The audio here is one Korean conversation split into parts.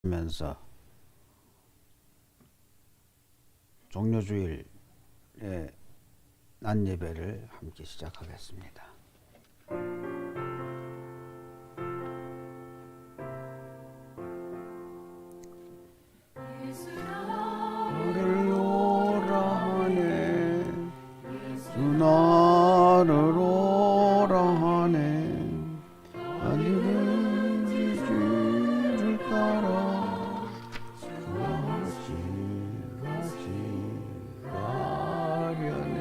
면서 종료주일의 낮 예배를 함께 시작하겠습니다. 나를 오라 하네, 주 나를 오라 하네, 아직은 주를 따라 같이 가려네.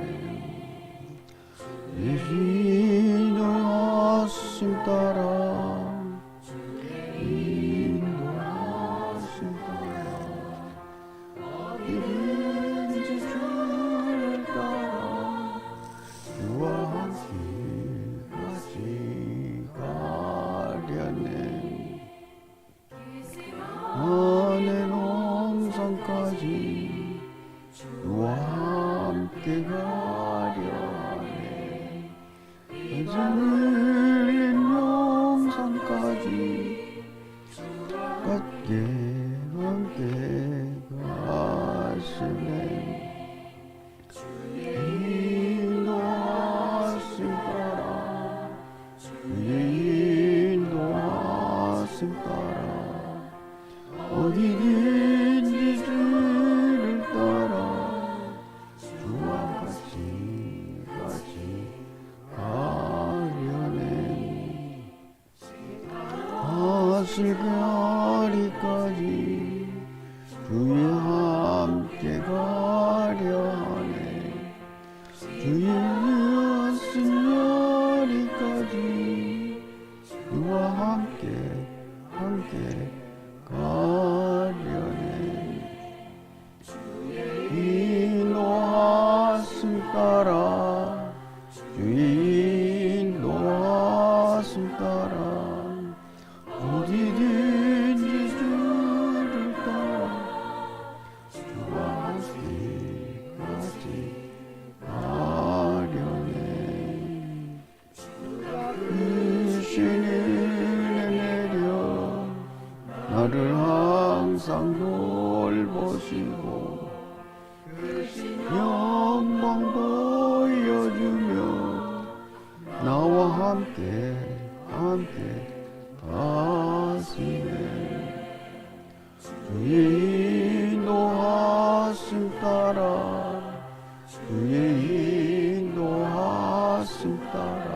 예수의 말씀 따라 인도하심 따라 어디든지 주를 따라 주와 함께 같이 가려네. 하늘 홍성까지 주와 함께 가려네. 하늘 영상까지 함께 가시네. 인도하심 따라 주의 인도하심 따라 어디든지 주를 따라 주와 같이 가려네. 하실 그 아리까지 주의 함께 가려 하네. 주의 하신 아리까지 주와 함께 가려네. 인도하심 따라 주의 인도하심 따라 어디든지 주를 따라 주와 함께 같이 가려네. 주시는 내려 나를 항상 돌보시고 영광 보여주며 나와 함께 가시네. 주의 인도하심 따라 주의 인도하심 따라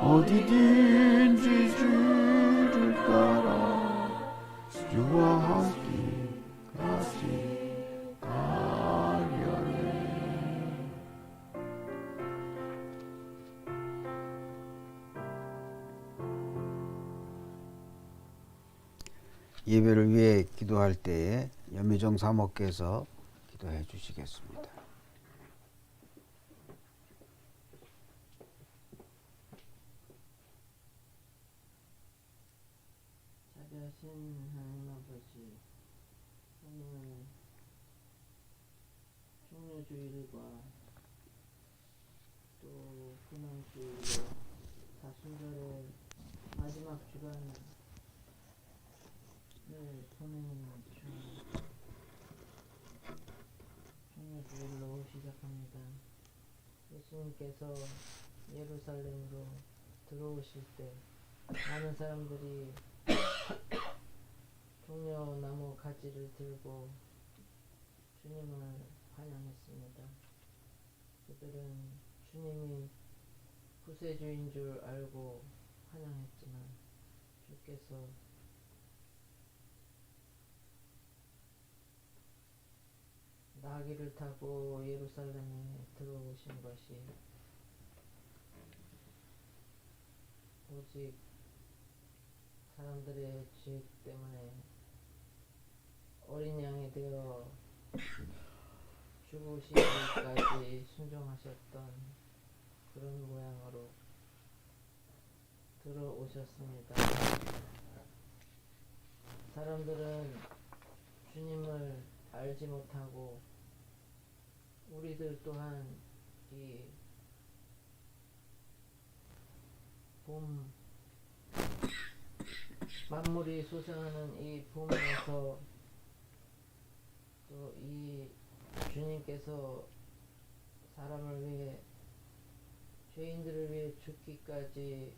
어디든지 주를 따라 주와 함께 같이 가려네. 예배를 위해 기도할 때에 연미정 사모께서 기도해 주시겠습니다. 자비하신 하나님 아버지, 오늘 종료주일과 또 근황주일과 다순절의 마지막 주간을 보내는 종료주일로 시작합니다. 예수님께서 예루살렘으로 들어오실 때 많은 사람들이 종려나무 가지를 들고 주님을 환영했습니다. 그들은 주님이 구세주인 줄 알고 환영했지만 주께서 나귀를 타고 예루살렘에 들어오신 것이 오직 사람들의 죄 때문에 어린 양이 되어 죽으시기까지 순종하셨던 그런 모양으로 들어오셨습니다. 사람들은 주님을 알지 못하고 우리들 또한 이 봄 만물이 소생하는 이 봄에서 또 이 주님께서 사람을 위해 죄인들을 위해 죽기까지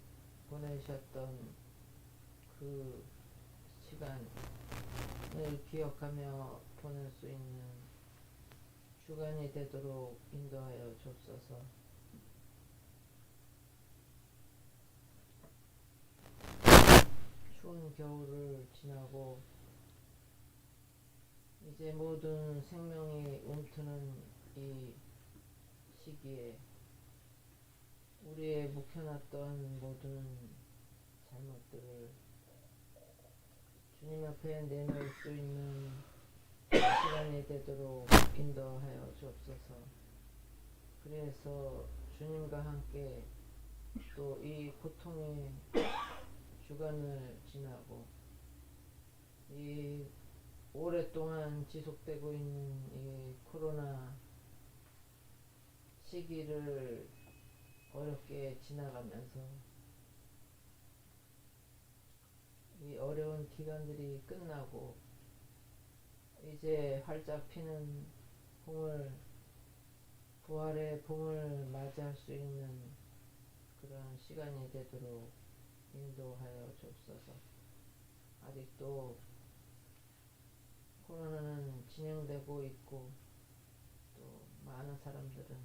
보내셨던 그 시간을 기억하며 보낼 수 있는 주간이 되도록 인도하여 주옵소서. 추운 겨울을 지나고 이제 모든 생명이 움트는 이 시기에 우리의 묵혀놨던 모든 잘못들을 주님 앞에 내놓을 수 있는 시간이 되도록 인도하여 주옵소서. 그래서 주님과 함께 또 이 고통의 주간을 지나고 이 오랫동안 지속되고 있는 이 코로나 시기를 어렵게 지나가면서 이 어려운 기간들이 끝나고 이제 활짝 피는 봄을, 부활의 봄을 맞이할 수 있는 그런 시간이 되도록 인도하여 주옵소서. 아직도 코로나는 진행되고 있고 또 많은 사람들은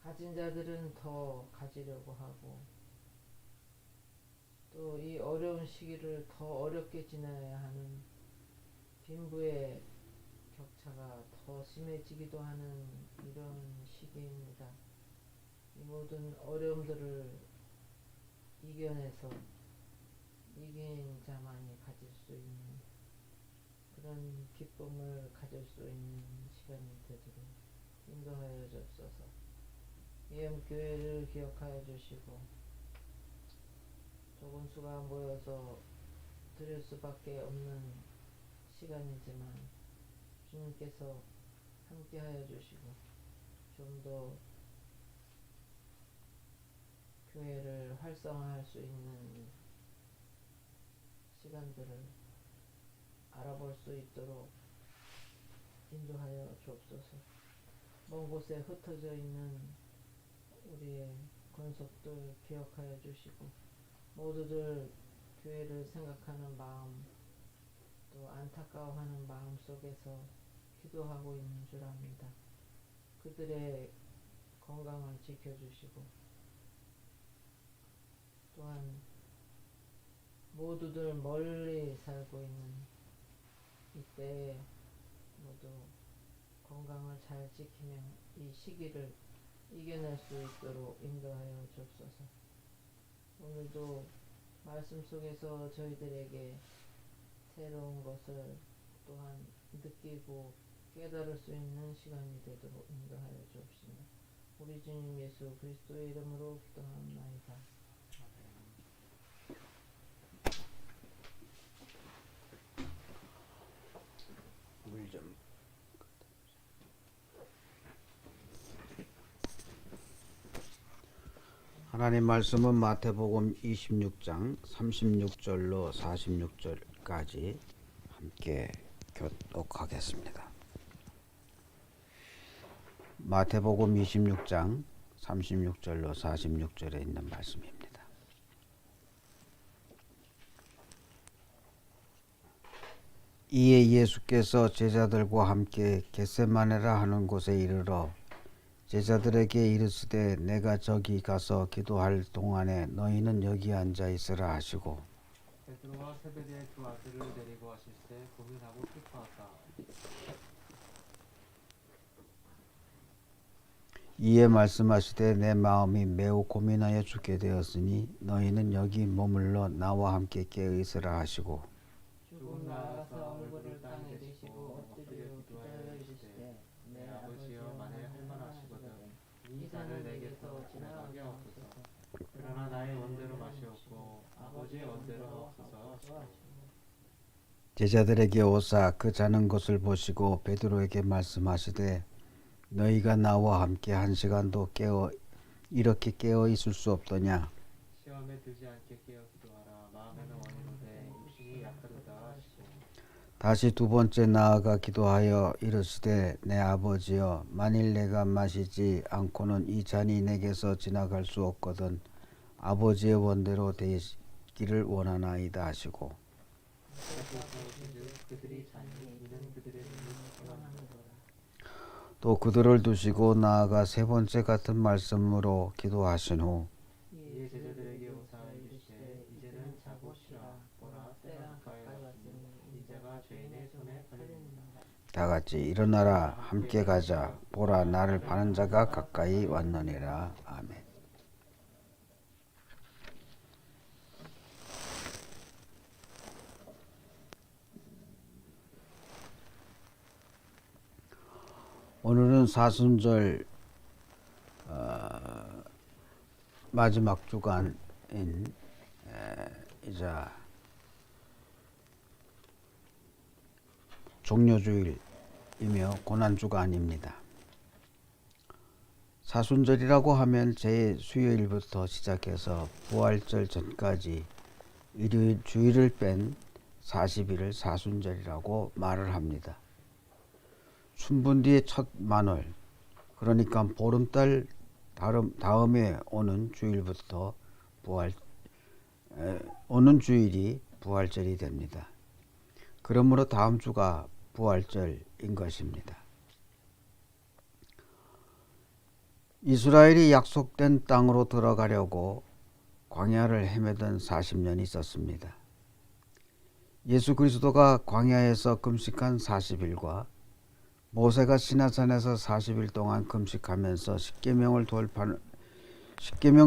가진 자들은 더 가지려고 하고 또 이 어려운 시기를 더 어렵게 지나야 하는 빈부의 격차가 더 심해지기도 하는 이런 시기입니다. 이 모든 어려움들을 이겨내서 이긴 자만이 가질 수 있는 그런 기쁨을 가질 수 있는 시간이 되도록 인도하여 주옵소서. EM교회를 기억하여 주시고 적은 수가 모여서 드릴 수밖에 없는 시간이지만 주님께서 함께하여 주시고 좀 더 교회를 활성화할 수 있는 시간들을 알아볼 수 있도록 인도하여 주옵소서. 먼 곳에 흩어져 있는 우리의 권속들 기억하여 주시고 모두들 교회를 생각하는 마음 또 안타까워하는 마음 속에서 기도하고 있는 줄 압니다. 그들의 건강을 지켜주시고 또한 모두들 멀리 살고 있는 이때에 모두 건강을 잘 지키며 이 시기를 이겨낼 수 있도록 인도하여 주옵소서. 오늘도 말씀 속에서 저희들에게 새로운 것을 또한 느끼고 깨달을 수 있는 시간이 되도록 인도하여 주옵시며 우리 주님 예수 그리스도의 이름으로 기도하옵나이다. 물 좀. 하나님 말씀은 마태복음 26장 36절로 46절까지 함께 교독하겠습니다. 마태복음 26장 36절로 46절에 있는 말씀입니다. 이에 예수께서 제자들과 함께 겟세마네라 하는 곳에 이르러 제자들에게 이르시되 내가 저기 가서 기도할 동안에 너희는 여기 앉아 있으라 하시고 베드로와 세베대의 두 아들을 데리고 하실세 고민하고 슬퍼하다. 이에 말씀하시되 내 마음이 매우 고민하여 죽게 되었으니 너희는 여기 머물러 나와 함께 깨어 있으라 하시고 조금 나아가서 얼굴을 땅에 대시고 엎드려 기도하여 이르시되 내 아버지여 만일 할만하시거든 이 산을 내게서 지나가게 하옵소서. 그러나 나의 원대로 마시옵고 아버지의 원대로 하옵소서 하시고 제자들에게 오사 그 자는 것을 보시고 베드로에게 말씀하시되 너희가 나와 함께 한 시간도 이렇게 깨어 있을 수 없더냐. 시험에 들지 않게 깨어 기도하라. 마음에 악하는 원인으로 육신이 약하도다 하시고 다시 두 번째 나아가 기도하여 이르시되 내 아버지여 만일 내가 마시지 않고는 이 잔이 내게서 지나갈 수 없거든 아버지의 원대로 되기를 원하나이다 하시고 그들이 자니 이는 그들의 눈이 원하는도다. 또 그들을 두시고 나아가 세 번째 같은 말씀으로 기도하신 후 이에 제자들에게 오사 이르시되 이제는 자고 쉬라. 보라 때가 가까이 왔으니 인자가 죄인의 손에 팔리느니라. 다 같이 일어나라 함께 가자 보라 나를 파는 자가 가까이 왔느니라. 아멘. 오늘은 사순절 마지막 주간인 이자 종료주일이며 고난주간입니다. 사순절이라고 하면 제 수요일부터 시작해서 부활절 전까지 일요일 주일을 뺀 40일을 사순절이라고 말을 합니다. 춘분 뒤의 첫 만월, 그러니까 보름달 다음에 오는 주일부터 오는 주일이 부활절이 됩니다. 그러므로 다음 주가 부활절인 것입니다. 이스라엘이 약속된 땅으로 들어가려고 광야를 헤매던 40년이 있었습니다. 예수 그리스도가 광야에서 금식한 40일과 모세가 시내산에서 40일 동안 금식하면서 십계명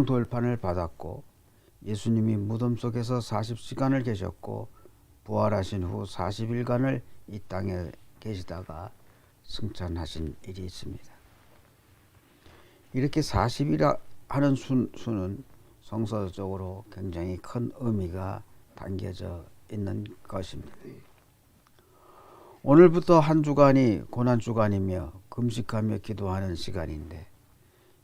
돌판을 받았고 예수님이 무덤 속에서 40시간을 계셨고 부활하신 후 40일간을 이 땅에 계시다가 승천하신 일이 있습니다. 이렇게 40일 하는 수는 성서적으로 굉장히 큰 의미가 담겨져 있는 것입니다. 오늘부터 한 주간이 고난주간이며 금식하며 기도하는 시간인데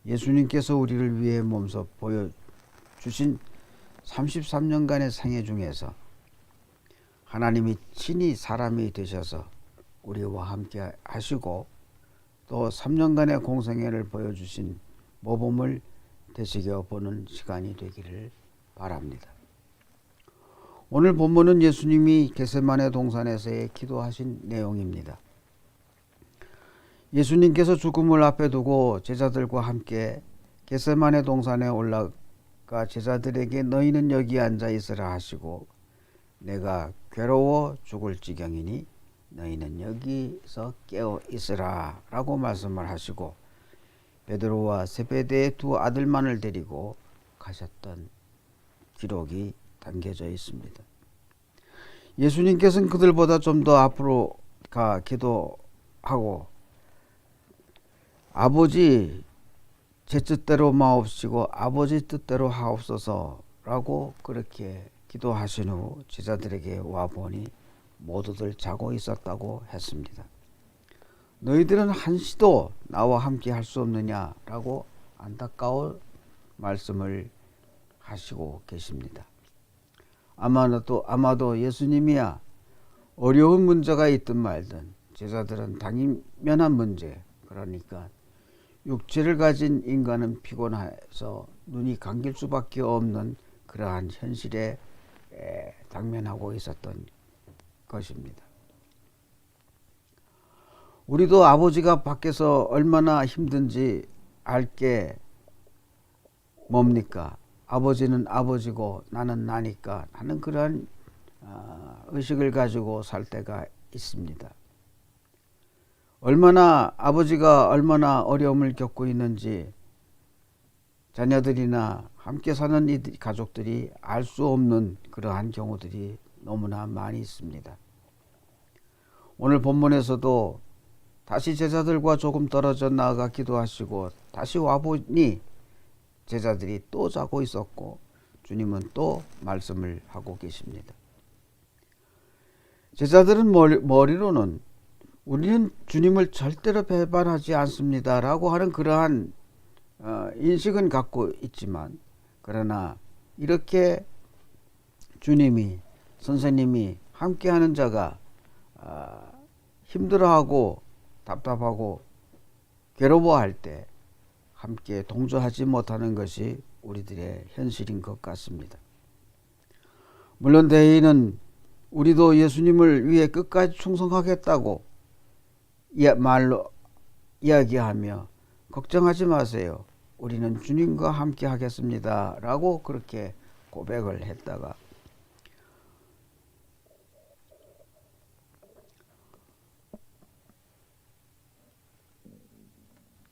예수님께서 우리를 위해 몸소 보여주신 33년간의 생애 중에서 하나님이 친히 사람이 되셔서 우리와 함께 하시고 또 3년간의 공생애를 보여주신 모범을 되새겨보는 시간이 되기를 바랍니다. 오늘 본문은 예수님이 겟세마네 동산에서의 기도하신 내용입니다. 예수님께서 죽음을 앞에 두고 제자들과 함께 겟세마네 동산에 올라가 제자들에게 너희는 여기 앉아 있으라 하시고 내가 괴로워 죽을 지경이니 너희는 여기서 깨어 있으라 라고 말씀을 하시고 베드로와 세베대의 두 아들만을 데리고 가셨던 기록이 담겨져 있습니다. 예수님께서는 그들보다 좀 더 앞으로 가 기도하고 아버지 제 뜻대로 마옵시고 아버지 뜻대로 하옵소서라고 그렇게 기도하신 후 제자들에게 와보니 모두들 자고 있었다고 했습니다. 너희들은 한시도 나와 함께 할 수 없느냐라고 안타까운 말씀을 하시고 계십니다. 아마도 예수님이야 어려운 문제가 있든 말든 제자들은 당면한 문제, 그러니까 육체를 가진 인간은 피곤해서 눈이 감길 수밖에 없는 그러한 현실에 당면하고 있었던 것입니다. 우리도 아버지가 밖에서 얼마나 힘든지 알게 뭡니까? 아버지는 아버지고 나는 나니까 하는 그러한 의식을 가지고 살 때가 있습니다. 아버지가 얼마나 어려움을 겪고 있는지 자녀들이나 함께 사는 이 가족들이 알 수 없는 그러한 경우들이 너무나 많이 있습니다. 오늘 본문에서도 다시 제자들과 조금 떨어져 나아가 기도하시고 다시 와보니 제자들이 또 자고 있었고 주님은 또 말씀을 하고 계십니다. 제자들은 머리로는 우리는 주님을 절대로 배반하지 않습니다 라고 하는 그러한 인식은 갖고 있지만 그러나 이렇게 주님이 선생님이 함께하는 자가 힘들어하고 답답하고 괴로워할 때 함께 동조하지 못하는 것이 우리들의 현실인 것 같습니다. 물론 대의는 우리도 예수님을 위해 끝까지 충성하겠다고 말로 이야기하며 걱정하지 마세요. 우리는 주님과 함께 하겠습니다. 라고 그렇게 고백을 했다가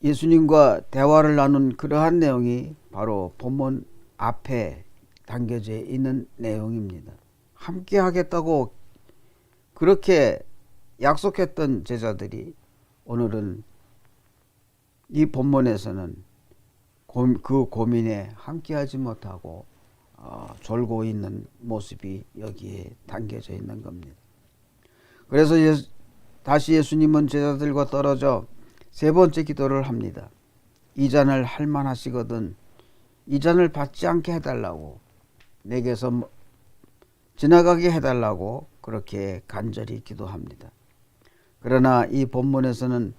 예수님과 대화를 나눈 그러한 내용이 바로 본문 앞에 담겨져 있는 내용입니다. 함께 하겠다고 그렇게 약속했던 제자들이 오늘은 이 본문에서는 그 고민에 함께하지 못하고 졸고 있는 모습이 여기에 담겨져 있는 겁니다. 그래서 다시 예수님은 제자들과 떨어져 세 번째 기도를 합니다. 이 잔을 할만하시거든 이 잔을 받지 않게 해달라고, 내게서 지나가게 해달라고 그렇게 간절히 기도합니다. 그러나 이 본문에서는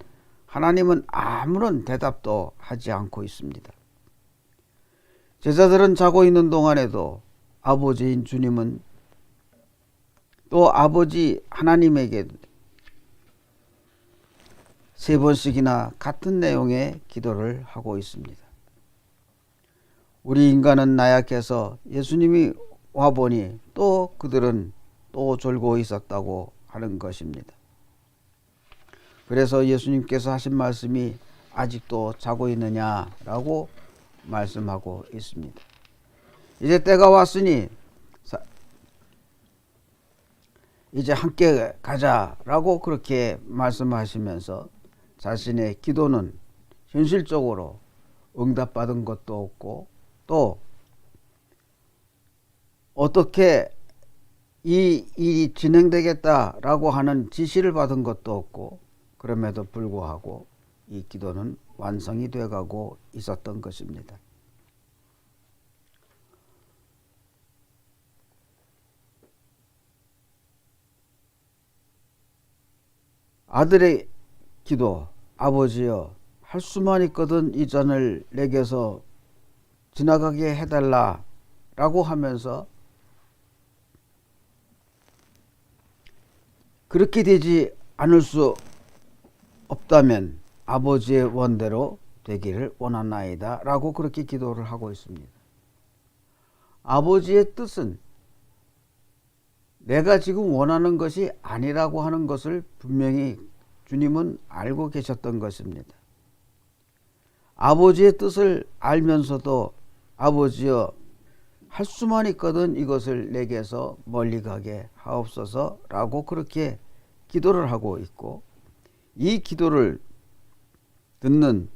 하나님은 아무런 대답도 하지 않고 있습니다. 제자들은 자고 있는 동안에도 아버지인 주님은 또 아버지 하나님에게 세 번씩이나 같은 내용의 기도를 하고 있습니다. 우리 인간은 나약해서 예수님이 와보니 또 그들은 또 졸고 있었다고 하는 것입니다. 그래서 예수님께서 하신 말씀이 아직도 자고 있느냐라고 말씀하고 있습니다. 이제 때가 왔으니 이제 함께 가자라고 그렇게 말씀하시면서 자신의 기도는 현실적으로 응답받은 것도 없고 또 어떻게 이 일이 진행되겠다라고 하는 지시를 받은 것도 없고 그럼에도 불구하고 이 기도는 완성이 돼가고 있었던 것입니다. 아들의 기도, 아버지여 할 수만 있거든 이 잔을 내게서 지나가게 해달라 라고 하면서 그렇게 되지 않을 수 없다면 아버지의 원대로 되기를 원하나이다 라고 그렇게 기도를 하고 있습니다. 아버지의 뜻은 내가 지금 원하는 것이 아니라고 하는 것을 분명히 주님은 알고 계셨던 것입니다. 아버지의 뜻을 알면서도 아버지여 할 수만 있거든 이것을 내게서 멀리 가게 하옵소서 라고 그렇게 기도를 하고 있고, 이 기도를 듣는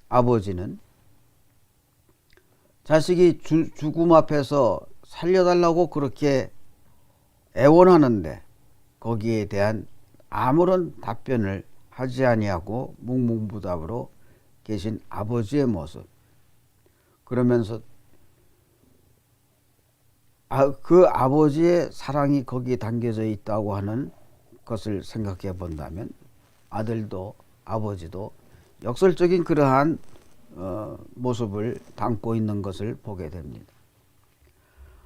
아버지는 자식이 죽음 앞에서 살려달라고 그렇게 애원하는데 거기에 대한 아무런 답변을 하지 아니하고 묵묵부답으로 계신 아버지의 모습, 그러면서 그 아버지의 사랑이 거기에 담겨져 있다고 하는 것을 생각해 본다면 아들도 아버지도 역설적인 그러한 모습을 담고 있는 것을 보게 됩니다.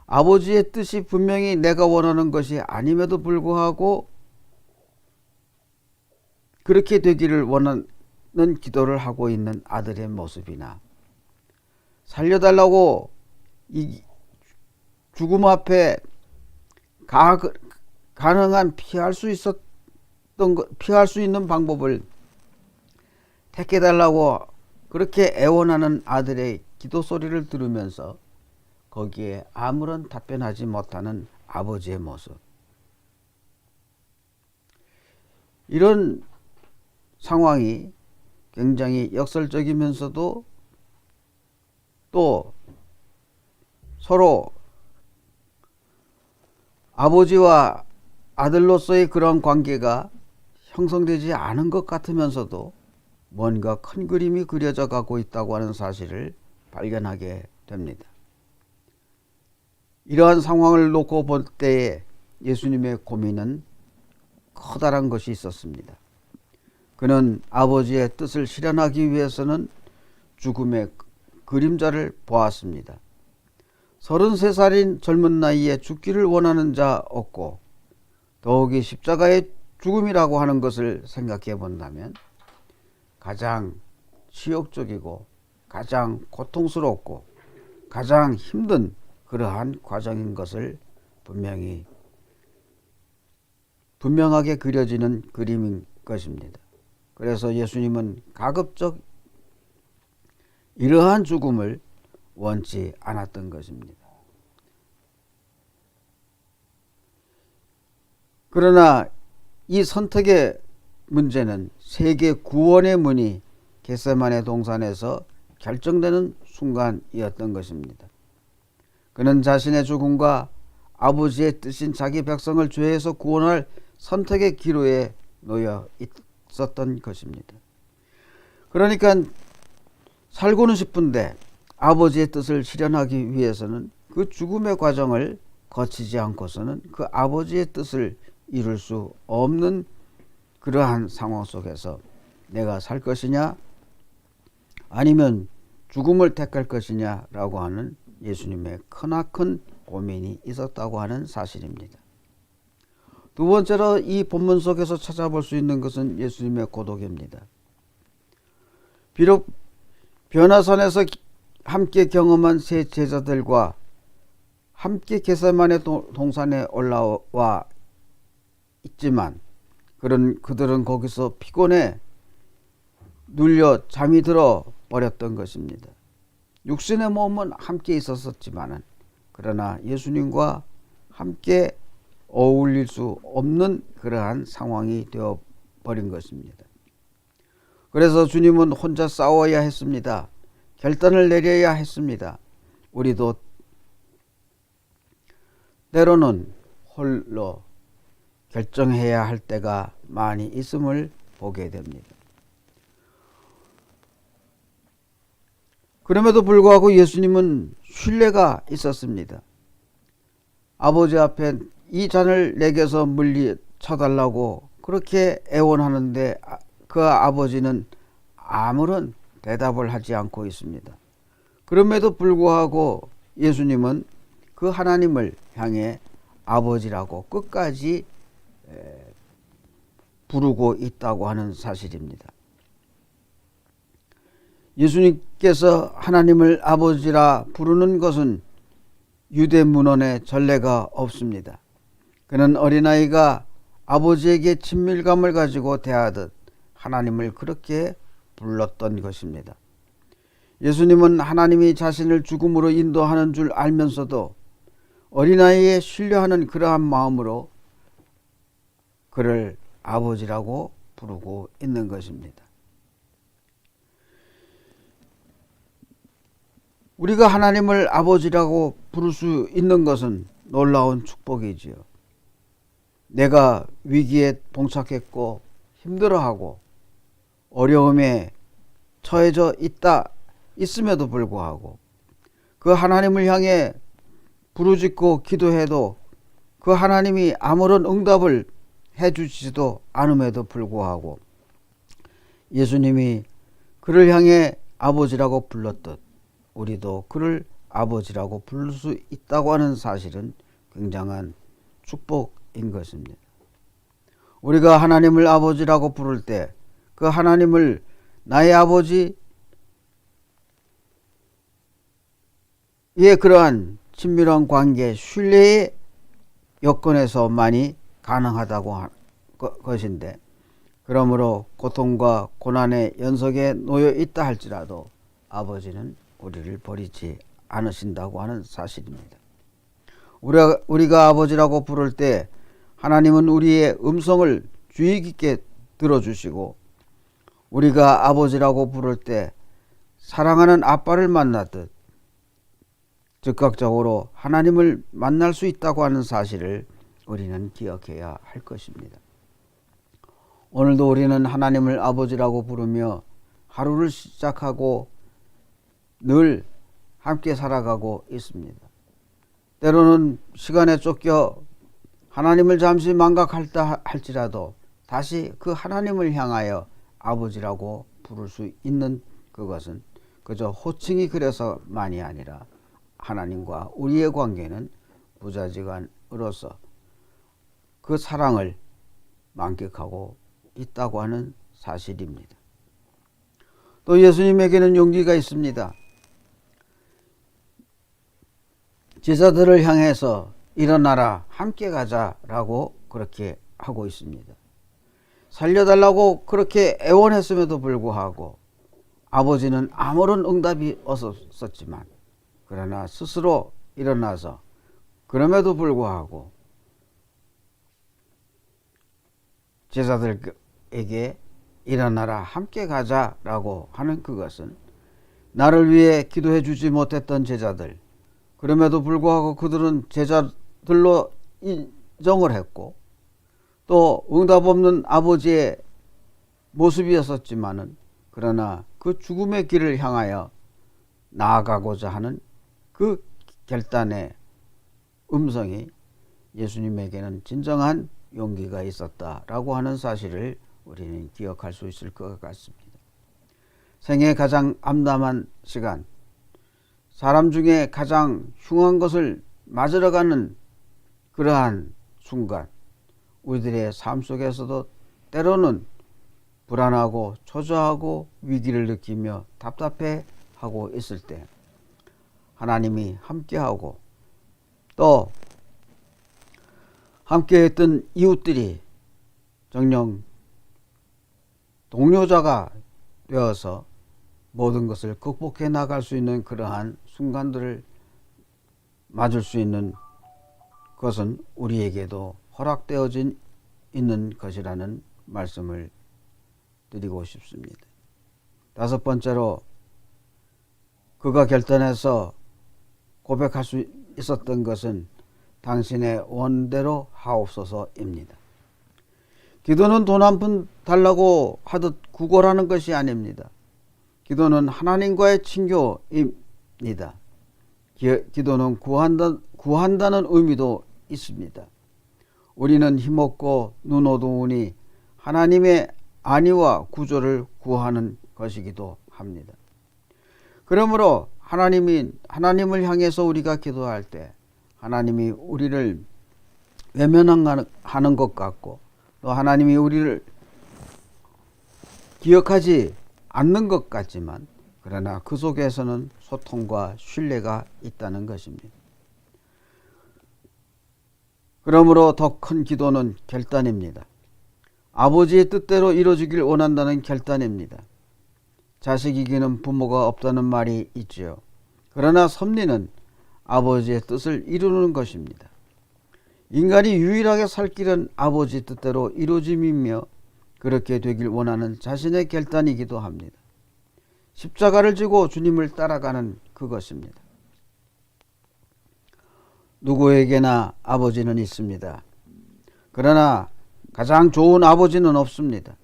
아버지의 뜻이 분명히 내가 원하는 것이 아님에도 불구하고 그렇게 되기를 원하는 기도를 하고 있는 아들의 모습이나, 살려달라고 이 죽음 앞에 가능한 피할 수 있는 방법을 택해달라고 그렇게 애원하는 아들의 기도 소리를 들으면서 거기에 아무런 답변하지 못하는 아버지의 모습, 이런 상황이 굉장히 역설적이면서도 또 서로 아버지와 아들로서의 그런 관계가 형성되지 않은 것 같으면서도 뭔가 큰 그림이 그려져 가고 있다고 하는 사실을 발견하게 됩니다. 이러한 상황을 놓고 볼 때에 예수님의 고민은 커다란 것이 있었습니다. 그는 아버지의 뜻을 실현하기 위해서는 죽음의 그림자를 보았습니다. 33살인 젊은 나이에 죽기를 원하는 자 없고 더욱이 십자가의 죽음이라고 하는 것을 생각해 본다면 가장 치욕적이고 가장 고통스럽고 가장 힘든 그러한 과정인 것을 분명하게 그려지는 그림인 것입니다. 그래서 예수님은 가급적 이러한 죽음을 원치 않았던 것입니다. 그러나 이 선택의 문제는 세계 구원의 문이 겟세마네 동산에서 결정되는 순간이었던 것입니다. 그는 자신의 죽음과 아버지의 뜻인 자기 백성을 죄에서 구원할 선택의 기로에 놓여 있었던 것입니다. 그러니까 살고는 싶은데 아버지의 뜻을 실현하기 위해서는 그 죽음의 과정을 거치지 않고서는 그 아버지의 뜻을 이룰 수 없는 그러한 상황 속에서 내가 살 것이냐 아니면 죽음을 택할 것이냐라고 하는 예수님의 크나큰 고민이 있었다고 하는 사실입니다. 두 번째로 이 본문 속에서 찾아볼 수 있는 것은 예수님의 고독입니다. 비록 변화산에서 함께 경험한 세 제자들과 함께 겟세마네 동산에 올라와 있지만 그들은 거기서 피곤해 눌려 잠이 들어 버렸던 것입니다. 육신의 몸은 함께 있었지만 그러나 예수님과 함께 어울릴 수 없는 그러한 상황이 되어버린 것입니다. 그래서 주님은 혼자 싸워야 했습니다. 결단을 내려야 했습니다. 우리도 때로는 홀로 결정해야 할 때가 많이 있음을 보게 됩니다. 그럼에도 불구하고 예수님은 신뢰가 있었습니다. 아버지 앞에 이 잔을 내게서 물리쳐달라고 그렇게 애원하는데 그 아버지는 아무런 대답을 하지 않고 있습니다. 그럼에도 불구하고 예수님은 그 하나님을 향해 아버지라고 끝까지 부르고 있다고 하는 사실입니다. 예수님께서 하나님을 아버지라 부르는 것은 유대 문헌에 전례가 없습니다. 그는 어린아이가 아버지에게 친밀감을 가지고 대하듯 하나님을 그렇게 불렀던 것입니다. 예수님은 하나님이 자신을 죽음으로 인도하는 줄 알면서도 어린아이에 신뢰하는 그러한 마음으로 그를 아버지라고 부르고 있는 것입니다. 우리가 하나님을 아버지라고 부를 수 있는 것은 놀라운 축복이지요. 내가 위기에 봉착했고 힘들어하고 어려움에 처해져 있음에도 불구하고 그 하나님을 향해 부르짖고 기도해도 그 하나님이 아무런 응답을 해주지도 않음에도 불구하고 예수님이 그를 향해 아버지라고 불렀듯 우리도 그를 아버지라고 부를 수 있다고 하는 사실은 굉장한 축복인 것입니다. 우리가 하나님을 아버지라고 부를 때 그 하나님을 나의 아버지의 그러한 친밀한 관계, 신뢰의 여건에서만이 가능하다고 하는 것인데 그러므로 고통과 고난의 연속에 놓여 있다 할지라도 아버지는 우리를 버리지 않으신다고 하는 사실입니다. 우리가 아버지라고 부를 때 하나님은 우리의 음성을 주의 깊게 들어주시고 우리가 아버지라고 부를 때 사랑하는 아빠를 만났듯 즉각적으로 하나님을 만날 수 있다고 하는 사실을 우리는 기억해야 할 것입니다. 오늘도 우리는 하나님을 아버지라고 부르며 하루를 시작하고 늘 함께 살아가고 있습니다. 때로는 시간에 쫓겨 하나님을 잠시 망각할다 할지라도 다시 그 하나님을 향하여 아버지라고 부를 수 있는 그것은 그저 호칭이 그래서만이 아니라 하나님과 우리의 관계는 부자지간으로서 그 사랑을 만끽하고 있다고 하는 사실입니다. 또 예수님에게는 용기가 있습니다. 제자들을 향해서 일어나라 함께 가자라고 그렇게 하고 있습니다. 살려달라고 그렇게 애원했음에도 불구하고 아버지는 아무런 응답이 없었지만 그러나 스스로 일어나서 그럼에도 불구하고 제자들에게 일어나라 함께 가자라고 하는 그것은 나를 위해 기도해 주지 못했던 제자들, 그럼에도 불구하고 그들은 제자들로 인정을 했고 또 응답 없는 아버지의 모습이었었지만은 그러나 그 죽음의 길을 향하여 나아가고자 하는 그 결단의 음성이 예수님에게는 진정한 용기가 있었다라고 하는 사실을 우리는 기억할 수 있을 것 같습니다. 생애 가장 암담한 시간, 사람 중에 가장 흉한 것을 맞으러 가는 그러한 순간, 우리들의 삶 속에서도 때로는 불안하고 초조하고 위기를 느끼며 답답해하고 있을 때 하나님이 함께하고 또 함께했던 이웃들이 정녕 동료자가 되어서 모든 것을 극복해 나갈 수 있는 그러한 순간들을 맞을 수 있는 것은 우리에게도 허락되어진 있는 것이라는 말씀을 드리고 싶습니다. 다섯 번째로 그가 결단해서 고백할 수 있었던 것은 당신의 원대로 하옵소서입니다. 기도는 돈 한 푼 달라고 하듯 구걸하는 것이 아닙니다. 기도는 하나님과의 친교입니다. 기도는 구한다는 의미도 있습니다. 우리는 힘없고 눈 어두우니 하나님의 안위와 구조를 구하는 것이기도 합니다. 그러므로 하나님을 향해서 우리가 기도할 때 하나님이 우리를 외면하는 것 같고 또 하나님이 우리를 기억하지 않는 것 같지만 그러나 그 속에서는 소통과 신뢰가 있다는 것입니다. 그러므로 더 큰 기도는 결단입니다. 아버지의 뜻대로 이루어지길 원한다는 결단입니다. 자식에게는 부모가 없다는 말이 있지요. 그러나 섭리는 아버지의 뜻을 이루는 것입니다. 인간이 유일하게 살 길은 아버지 뜻대로 이루어짐이며 그렇게 되길 원하는 자신의 결단이기도 합니다. 십자가를 지고 주님을 따라가는 그것입니다. 누구에게나 아버지는 있습니다. 그러나 가장 좋은 아버지는 없습니다.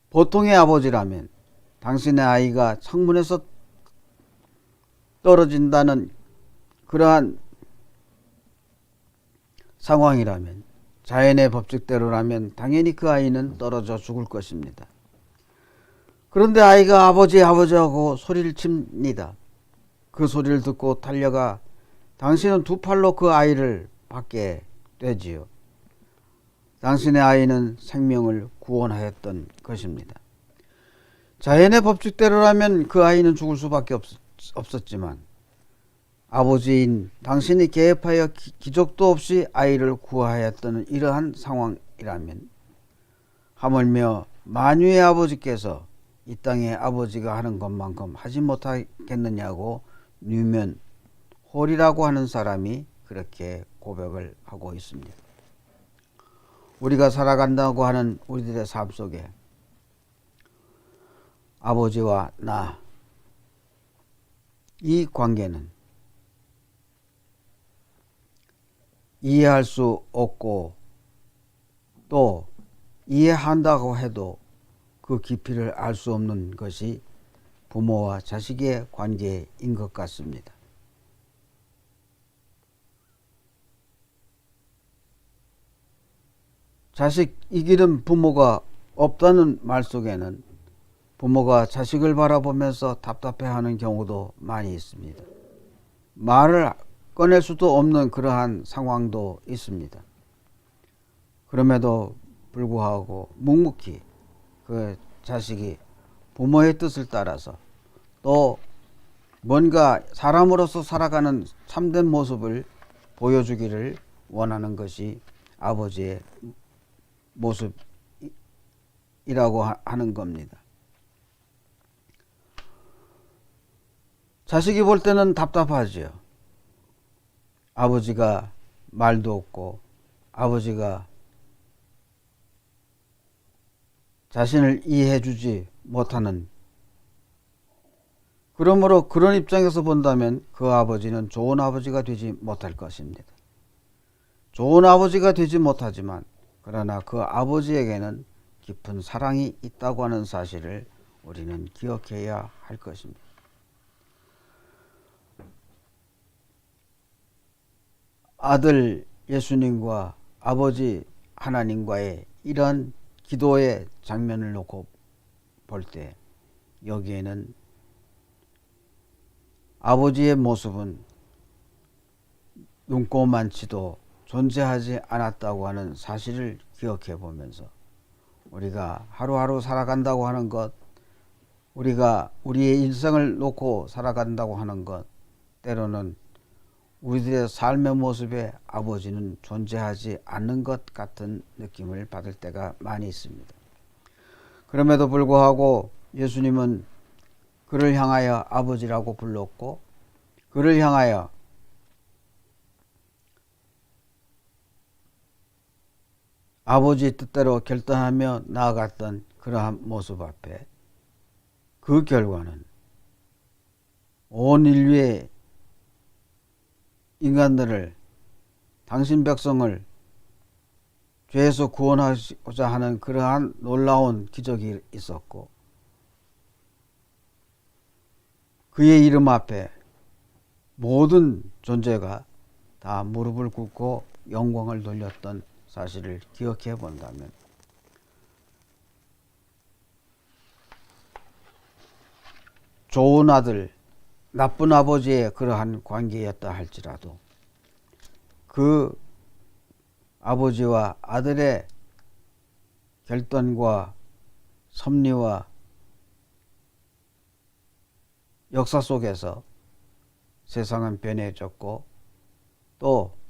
보통의 아버지라면 당신의 아이가 창문에서 떨어진다는 그러한 상황이라면 자연의 법칙대로라면 당연히 그 아이는 떨어져 죽을 것입니다. 그런데 아이가 아버지 하고 소리를 칩니다. 그 소리를 듣고 달려가 당신은 두 팔로 그 아이를 받게 되지요. 당신의 아이는 생명을 구원하였던 것입니다. 자연의 법칙대로라면 그 아이는 죽을 수밖에 없었지만 아버지인 당신이 개입하여 기적도 없이 아이를 구하였던 이러한 상황이라면 하물며 만유의 아버지께서 이 땅의 아버지가 하는 것만큼 하지 못하겠느냐고 뉴먼 홀이라고 하는 사람이 그렇게 고백을 하고 있습니다. 우리가 살아간다고 하는 우리들의 삶 속에 아버지와 나, 이 관계는 이해할 수 없고 또 이해한다고 해도 그 깊이를 알 수 없는 것이 부모와 자식의 관계인 것 같습니다. 자식 이기는 부모가 없다는 말 속에는 부모가 자식을 바라보면서 답답해하는 경우도 많이 있습니다. 말을 꺼낼 수도 없는 그러한 상황도 있습니다. 그럼에도 불구하고 묵묵히 그 자식이 부모의 뜻을 따라서 또 뭔가 사람으로서 살아가는 참된 모습을 보여주기를 원하는 것이 아버지의 모습이라고 하는 겁니다. 자식이 볼 때는 답답하지요. 아버지가 말도 없고 아버지가 자신을 이해해주지 못하는, 그러므로 그런 입장에서 본다면 그 아버지는 좋은 아버지가 되지 못할 것입니다. 좋은 아버지가 되지 못하지만 그러나 그 아버지에게는 깊은 사랑이 있다고 하는 사실을 우리는 기억해야 할 것입니다. 아들 예수님과 아버지 하나님과의 이런 기도의 장면을 놓고 볼 때 여기에는 아버지의 모습은 눈꼽만치도 존재하지 않았다고 하는 사실을 기억해 보면서 우리가 하루하루 살아간다고 하는 것, 우리가 우리의 일생을 놓고 살아간다고 하는 것, 때로는 우리들의 삶의 모습에 아버지는 존재하지 않는 것 같은 느낌을 받을 때가 많이 있습니다. 그럼에도 불구하고 예수님은 그를 향하여 아버지라고 불렀고 그를 향하여 아버지의 뜻대로 결단하며 나아갔던 그러한 모습 앞에 그 결과는 온 인류의 인간들을, 당신 백성을 죄에서 구원하고자 하는 그러한 놀라운 기적이 있었고 그의 이름 앞에 모든 존재가 다 무릎을 꿇고 영광을 돌렸던 사실을 기억해 본다면 좋은 아들, 나쁜 아버지의 그러한 관계였다 할지라도 그 아버지와 아들의 결단과 섭리와 역사 속에서 세상은 변해졌고 또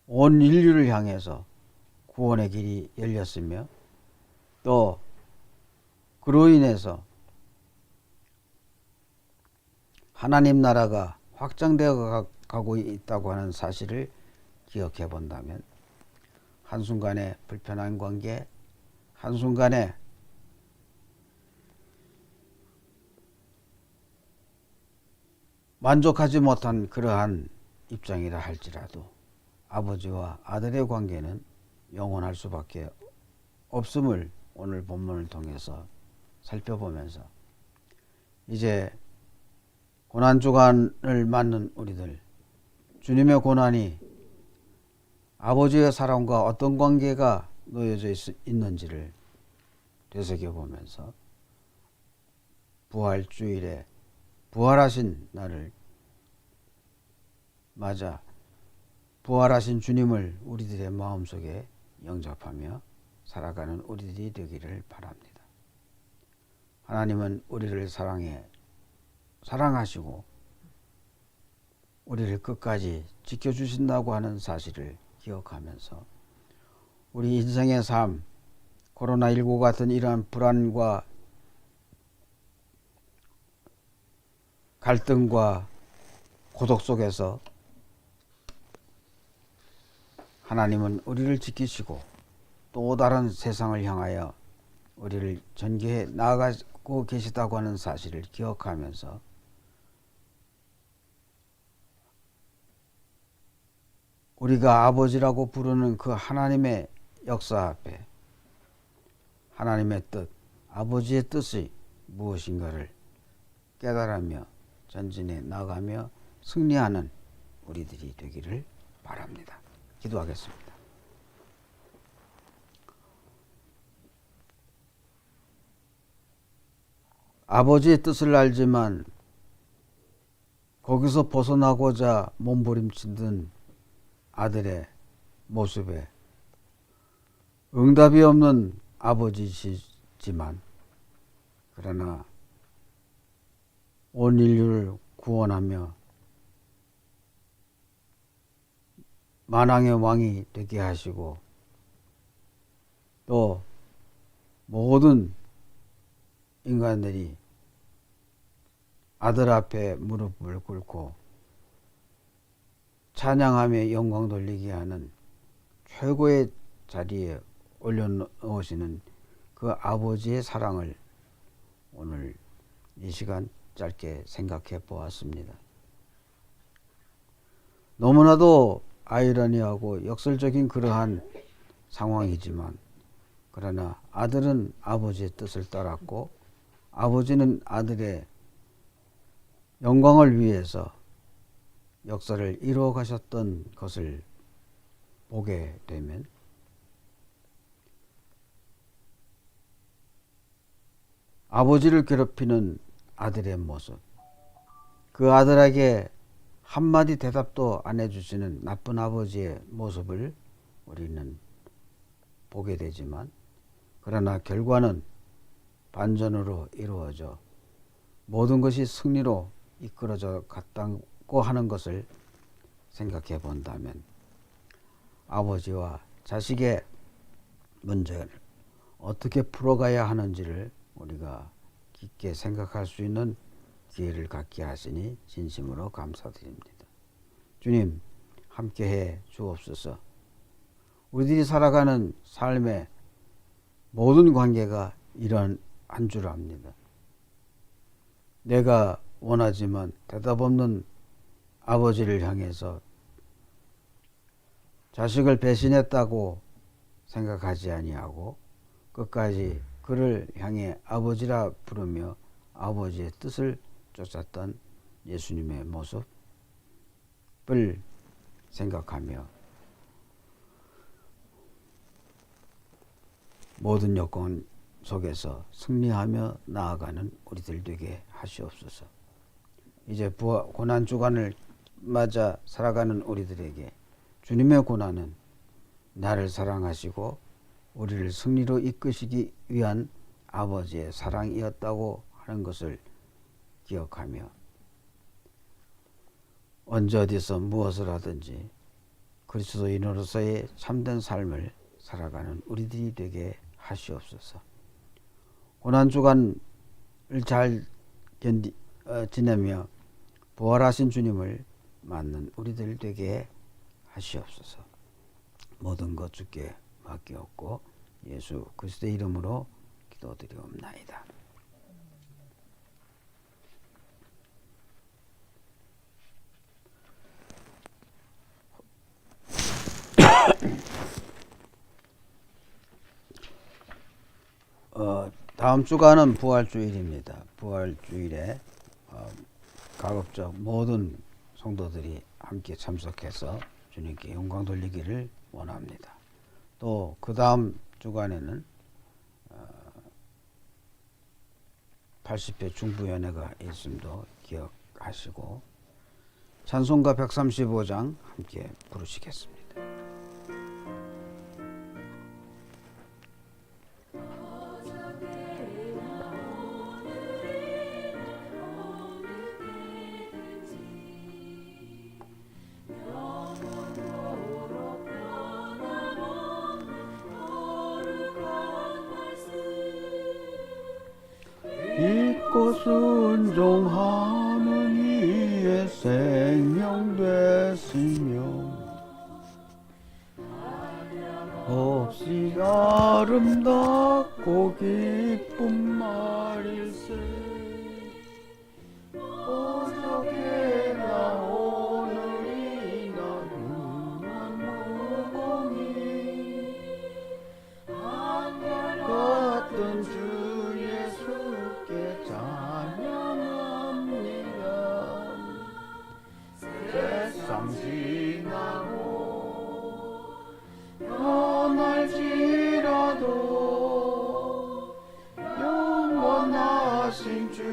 온 인류를 향해서 구원의 길이 열렸으며 또 그로 인해서 하나님 나라가 확장되어 가고 있다고 하는 사실을 기억해 본다면 한순간의 불편한 관계, 한순간에 만족하지 못한 그러한 입장이라 할지라도 아버지와 아들의 관계는 영원할 수밖에 없음을 오늘 본문을 통해서 살펴보면서 이제 고난주간을 맞는 우리들, 주님의 고난이 아버지의 사랑과 어떤 관계가 놓여져 있는지를 되새겨보면서 부활주일에 부활하신 나를 맞아 부활하신 주님을 우리들의 마음속에 영접하며 살아가는 우리들이 되기를 바랍니다. 하나님은 우리를 사랑하시고 우리를 끝까지 지켜주신다고 하는 사실을 기억하면서 우리 인생의 삶, 코로나19 같은 이러한 불안과 갈등과 고독 속에서 하나님은 우리를 지키시고 또 다른 세상을 향하여 우리를 전개해 나아가고 계시다고 하는 사실을 기억하면서 우리가 아버지라고 부르는 그 하나님의 역사 앞에 하나님의 뜻, 아버지의 뜻이 무엇인가를 깨달으며 전진해 나가며 승리하는 우리들이 되기를 바랍니다. 기도하겠습니다. 아버지의 뜻을 알지만 거기서 벗어나고자 몸부림치던 아들의 모습에 응답이 없는 아버지시지만 그러나 온 인류를 구원하며 만왕의 왕이 되게 하시고 또 모든 인간들이 아들 앞에 무릎을 꿇고 찬양하며 영광 돌리게 하는 최고의 자리에 올려놓으시는 그 아버지의 사랑을 오늘 이 시간 짧게 생각해 보았습니다. 너무나도 아이러니하고 역설적인 그러한 상황이지만 그러나 아들은 아버지의 뜻을 따랐고 아버지는 아들의 영광을 위해서 역사를 이루어 가셨던 것을 보게 되면 아버지를 괴롭히는 아들의 모습, 그 아들에게 한마디 대답도 안 해주시는 나쁜 아버지의 모습을 우리는 보게 되지만 그러나 결과는 반전으로 이루어져 모든 것이 승리로 이끌어져 갔다고 하는 것을 생각해 본다면 아버지와 자식의 문제를 어떻게 풀어가야 하는지를 우리가 깊게 생각할 수 있는 기회를 갖게 하시니 진심으로 감사드립니다. 주님 함께해 주옵소서. 우리들이 살아가는 삶의 모든 관계가 이러한 줄 압니다. 내가 원하지만 대답 없는 아버지를 향해서 자식을 배신했다고 생각하지 아니하고 끝까지 그를 향해 아버지라 부르며 아버지의 뜻을 쫓았던 예수님의 모습을 생각하며 모든 여건 속에서 승리하며 나아가는 우리들 되게 하시옵소서. 이제 고난주간을 맞아 살아가는 우리들에게 주님의 고난은 나를 사랑하시고 우리를 승리로 이끄시기 위한 아버지의 사랑이었다고 하는 것을 기억하며 언제 어디서 무엇을 하든지 그리스도인으로서의 참된 삶을 살아가는 우리들이 되게 하시옵소서. 고난주간을 잘 지내며 부활하신 주님을 맞는 우리들 되게 하시옵소서. 모든 것 주께 맡기옵고 예수 그리스도의 이름으로 기도드리옵나이다. 다음 주간은 부활주일입니다. 부활주일에 가급적 모든 성도들이 함께 참석해서 주님께 영광 돌리기를 원합니다. 또 그 다음 주간에는 80회 중부연회가 있음도 기억하시고 찬송가 135장 함께 부르시겠습니다. 믿고 순종하는 이의 생명 되시며 없이 아름답고 기쁜 말일세. 어떻게 나 오늘이 나그만 무공이 한결같은 주 예수께 찬양합니다. 세상 지나고 변할지라도 영원하신 주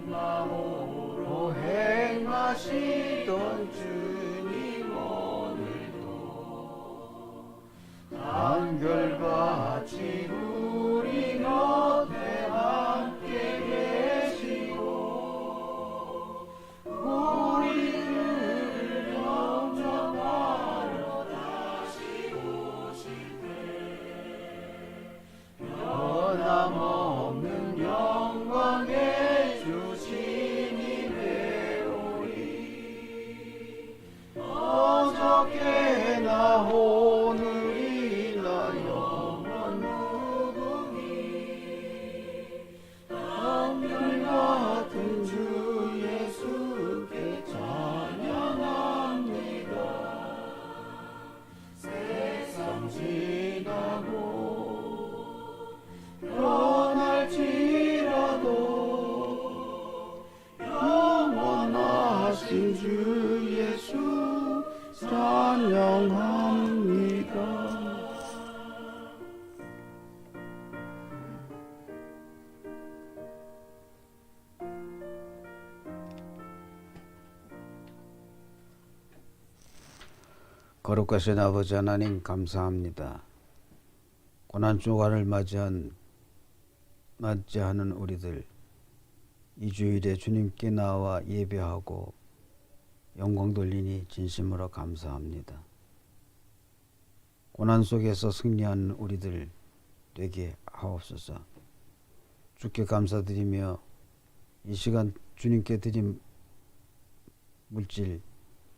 마음으로 행하시던 주님 오늘도 한결같이 우리 곁에 함께 계시고 우리를 영접하러 다시 오실 때 변함없는 영광의 주신이 되오리. 어저께나 오늘이나 영원 무궁히 한결같은 주 예수께 찬양합니다. 세상 지나고 변할지라도 영원하신 주 예수 찬양합니다. 거룩하신 아버지 하나님 감사합니다. 고난주간을 맞이하는 우리들 이 주일에 주님께 나와 예배하고 영광 돌리니 진심으로 감사합니다. 고난 속에서 승리하는 우리들 되게 하옵소서. 주께 감사드리며 이 시간 주님께 드린 물질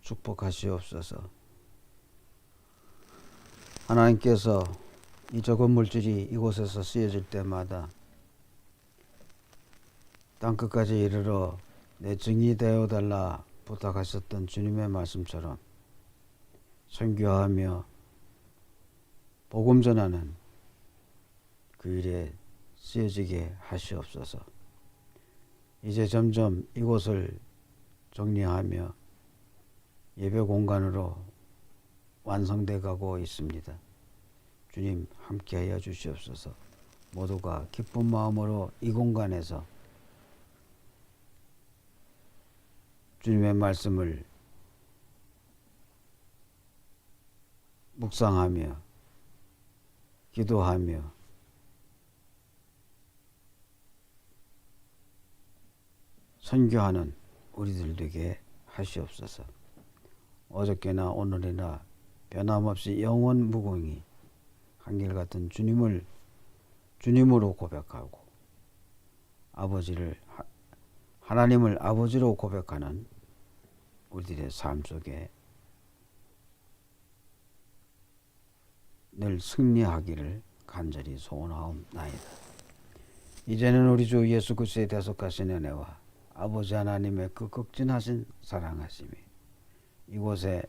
축복하시옵소서. 하나님께서 이 적은 물질이 이곳에서 쓰여질 때마다 땅끝까지 이르러 내 증이 되어달라 부탁하셨던 주님의 말씀처럼 선교하며 복음 전하는 그 일에 쓰여지게 하시옵소서. 이제 점점 이곳을 정리하며 예배 공간으로 완성돼 가고 있습니다. 주님 함께하여 주시옵소서. 모두가 기쁜 마음으로 이 공간에서 주님의 말씀을 묵상하며 기도하며 선교하는 우리들 되게 하시옵소서. 어저께나 오늘이나 변함없이 영원 무궁히 한결같은 주님으로 고백하고 하나님을 아버지로 고백하는 우리들의 삶 속에 늘 승리하기를 간절히 소원하옵나이다. 이제는 우리 주 예수 그리스도의 대속하신 은혜와 아버지 하나님의 그 극진하신 사랑하심이 이곳에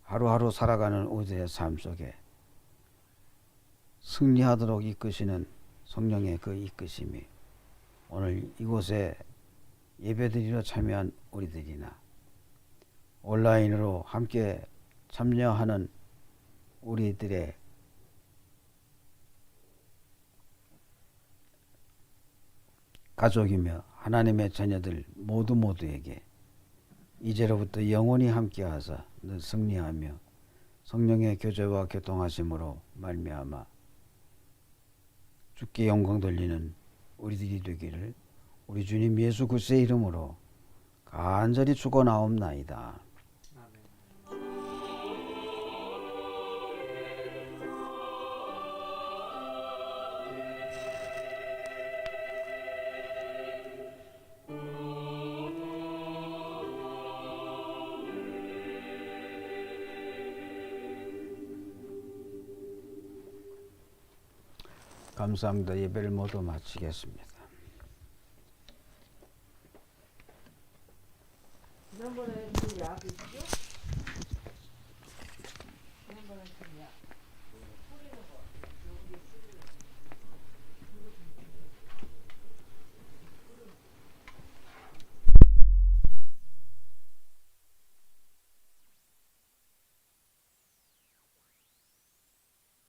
하루하루 살아가는 우리들의 삶 속에 승리하도록 이끄시는 성령의 그 이끄심이 오늘 이곳에 예배드리러 참여한 우리들이나 온라인으로 함께 참여하는 우리들의 가족이며 하나님의 자녀들 모두에게 이제로부터 영원히 함께하사 늘 승리하며 성령의 교제와 교통하심으로 말미암아 주께 영광 돌리는 우리들이 되기를 우리 주님 예수 그리스도의 이름으로 간절히 축원하옵나이다. 감사합니다. 예배를 모두 마치겠습니다. 지난번에 그 약 있죠? 지난번에 그 약.